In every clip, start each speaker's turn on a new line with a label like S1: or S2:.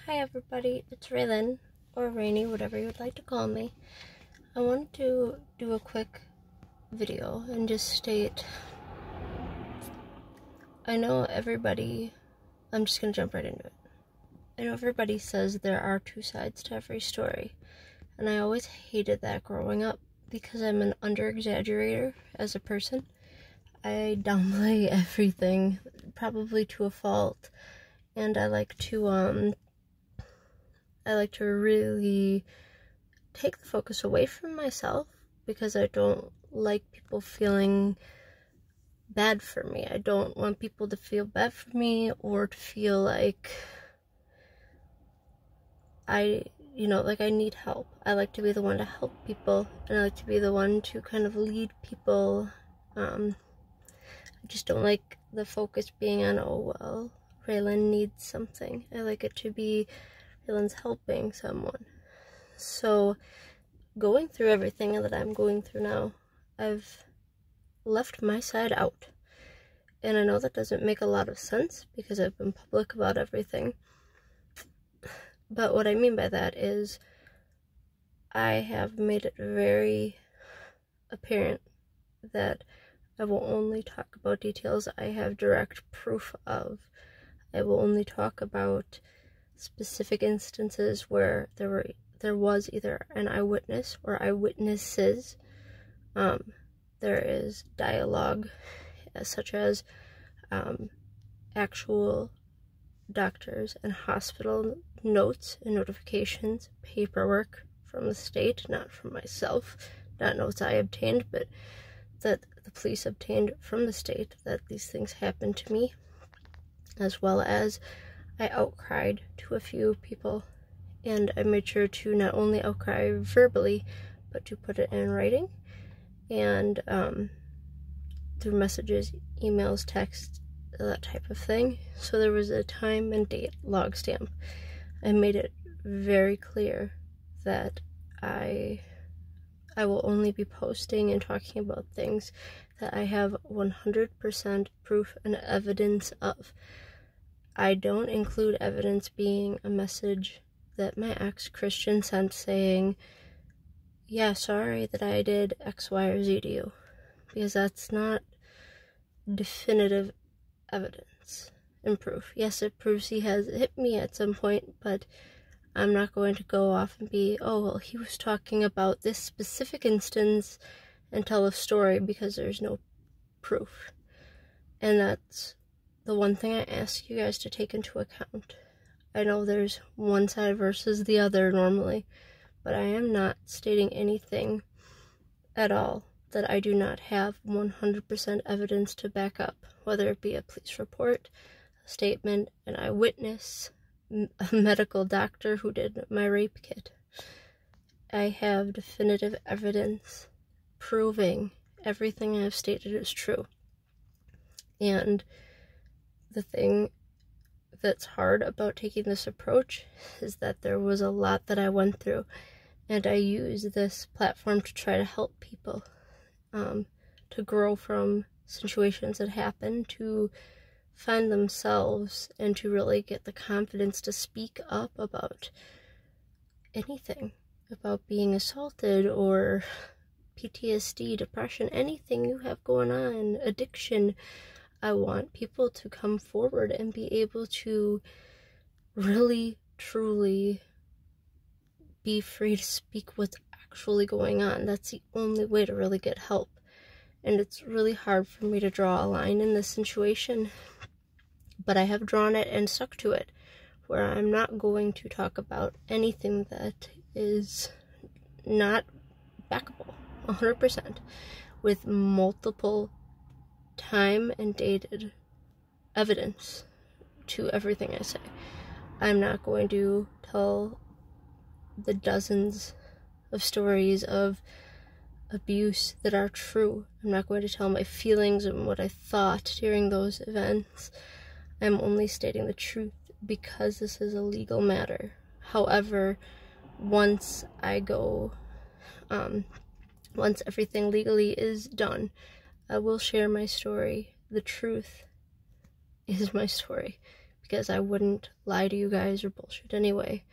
S1: Hi everybody, it's Raylan, or Rainy, whatever you would like to call me. I wanted to do a quick video and just state, I know everybody, I'm just going to jump right into it. I know everybody says there are two sides to every story, and I always hated that growing up because I'm an under-exaggerator as a person. I downplay everything, probably to a fault, and I like to really take the focus away from myself because I don't like people feeling bad for me. I don't want people to feel bad for me or to feel like I need help. I like to be the one to help people, and I like to be the one to kind of lead people. I just don't like the focus being on, oh, well, Raylan needs something. I like it to be Raylan's helping someone. So going through everything that I'm going through now, I've left my side out. And I know that doesn't make a lot of sense because I've been public about everything. But what I mean by that is I have made it very apparent that I will only talk about details I have direct proof of. I will only talk about specific instances where there was either an eyewitness or eyewitnesses. There is dialogue, such as actual doctors and hospital notes and notifications, paperwork from the state, not from myself, not notes I obtained, but that the police obtained from the state that these things happened to me, as well as I outcried to a few people, and I made sure to not only outcry verbally, but to put it in writing, and through messages, emails, texts, that type of thing. So there was a time and date log stamp. I made it very clear that I will only be posting and talking about things that I have 100% proof and evidence of. I don't include evidence being a message that my ex-Christian sent saying, yeah, sorry that I did X, Y, or Z to you, because that's not definitive evidence and proof. Yes, it proves he has hit me at some point, but I'm not going to go off and be, oh, well, he was talking about this specific instance and tell a story because there's no proof. And that's the one thing I ask you guys to take into account. I know there's one side versus the other normally, but I am not stating anything at all that I do not have 100% evidence to back up, whether it be a police report, a statement, an eyewitness, a medical doctor who did my rape kit. I have definitive evidence proving everything I've stated is true. And the thing that's hard about taking this approach is that there was a lot that I went through, and I use this platform to try to help people. To grow from situations that happen, to find themselves, and to really get the confidence to speak up about anything, about being assaulted or PTSD, depression, anything you have going on, addiction. I want people to come forward and be able to really, truly be free to speak what's actually going on. That's the only way to really get help. And it's really hard for me to draw a line in this situation, but I have drawn it and stuck to it, where I'm not going to talk about anything that is not backable 100% with multiple time and dated evidence to everything I say. I'm not going to tell the dozens of stories of abuse that are true. I'm not going to tell my feelings and what I thought during those events. I'm only stating the truth because this is a legal matter. However, once everything legally is done, I will share my story. The truth is my story, because I wouldn't lie to you guys or bullshit anyway.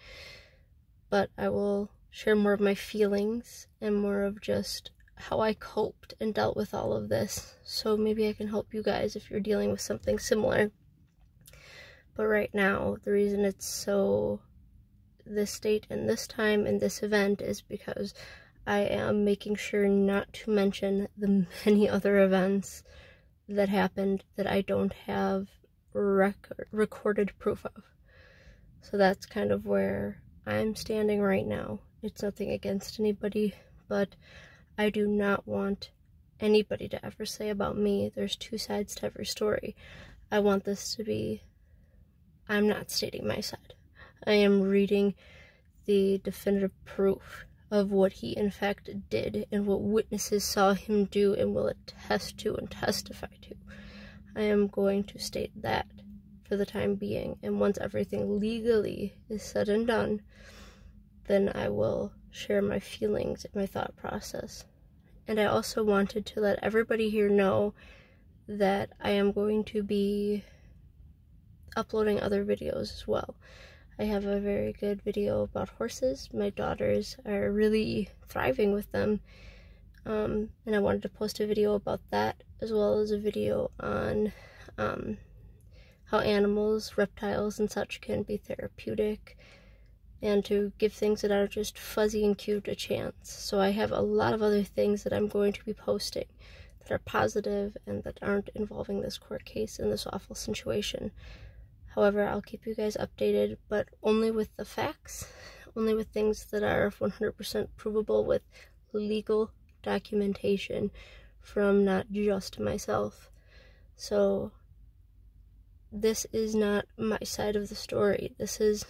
S1: But I will share more of my feelings and more of just how I coped and dealt with all of this. So maybe I can help you guys if you're dealing with something similar. But right now, the reason it's so this date and this time and this event is because I am making sure not to mention the many other events that happened that I don't have recorded proof of. So that's kind of where I'm standing right now. It's nothing against anybody, but I do not want anybody to ever say about me, there's two sides to every story. I want this to be, I'm not stating my side. I am reading the definitive proof of what he in fact did and what witnesses saw him do and will attest to and testify to. I am going to state that for the time being, and once everything legally is said and done, then I will share my feelings and my thought process. And I also wanted to let everybody here know that I am going to be uploading other videos as well. I have a very good video about horses. My daughters are really thriving with them. And I wanted to post a video about that, as well as a video on how animals, reptiles, and such can be therapeutic, and to give things that are just fuzzy and cute a chance. So I have a lot of other things that I'm going to be posting that are positive and that aren't involving this court case and this awful situation. However, I'll keep you guys updated, but only with the facts, only with things that are 100% provable with legal documentation from not just myself. So this is not my side of the story. This is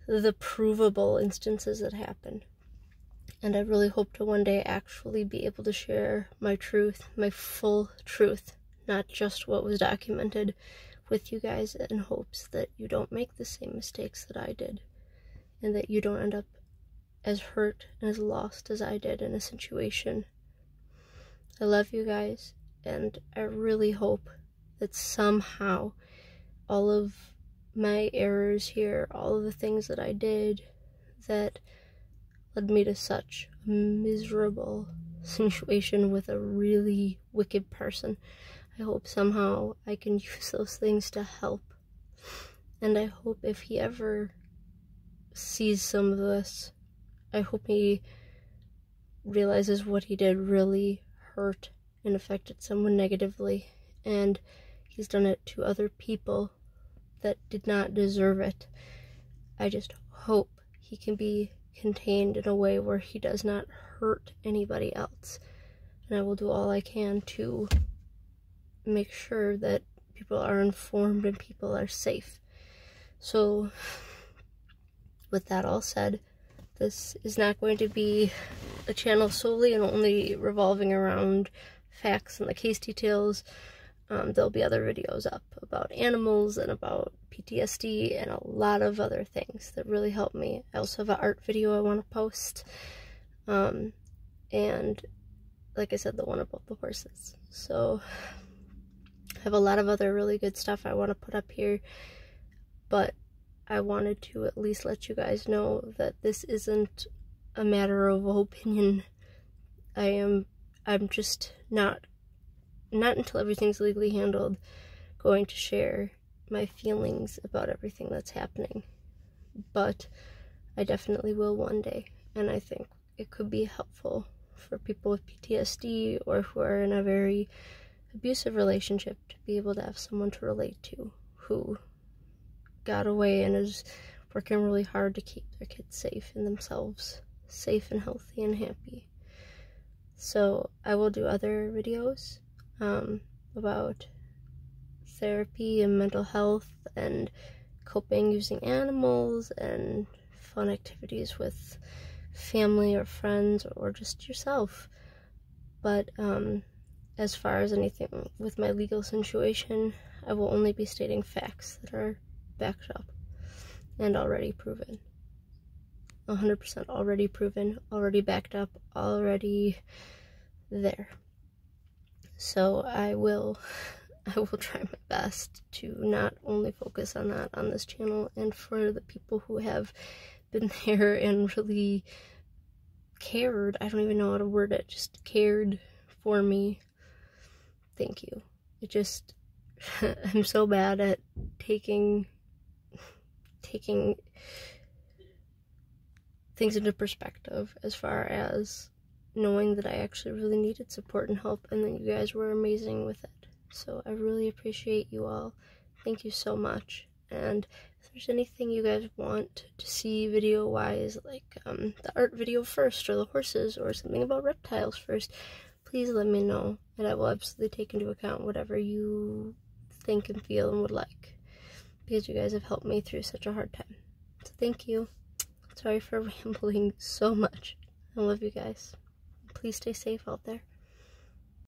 S1: the provable instances that happen. And I really hope to one day actually be able to share my truth, my full truth, not just what was documented, with you guys, in hopes that you don't make the same mistakes that I did, and that you don't end up as hurt and as lost as I did in a situation. I love you guys, and I really hope that somehow all of my errors here, all of the things that I did that led me to such a miserable situation with a really wicked person, I hope somehow I can use those things to help. And I hope if he ever sees some of this, I hope he realizes what he did really hurt and affected someone negatively, and he's done it to other people that did not deserve it. I just hope he can be contained in a way where he does not hurt anybody else. And I will do all I can to make sure that people are informed and people are safe. So with that all said, this is not going to be a channel solely and only revolving around facts and the case details. There'll be other videos up about animals and about PTSD and a lot of other things that really help me. I also have an art video I want to post, and like I said, the one about the horses. So I have a lot of other really good stuff I want to put up here, but I wanted to at least let you guys know that this isn't a matter of opinion. I'm just not until everything's legally handled going to share my feelings about everything that's happening. But I definitely will one day, and I think it could be helpful for people with PTSD or who are in a very abusive relationship to be able to have someone to relate to who got away and is working really hard to keep their kids safe and themselves safe and healthy and happy. So I will do other videos about therapy and mental health and coping using animals and fun activities with family or friends or just yourself. But as far as anything with my legal situation, I will only be stating facts that are backed up and already proven. 100% already proven, already backed up, already there. So I will I will try my best to not only focus on that on this channel, and for the people who have been there and really cared, I don't even know how to word it, just cared for me. Thank you. It just, I'm so bad at taking things into perspective as far as knowing that I actually really needed support and help, and that you guys were amazing with it. So I really appreciate you all. Thank you so much. And if there's anything you guys want to see video-wise, like the art video first, or the horses, or something about reptiles first, please let me know, and I will absolutely take into account whatever you think and feel and would like, because you guys have helped me through such a hard time. So thank you. Sorry for rambling so much. I love you guys. Please stay safe out there.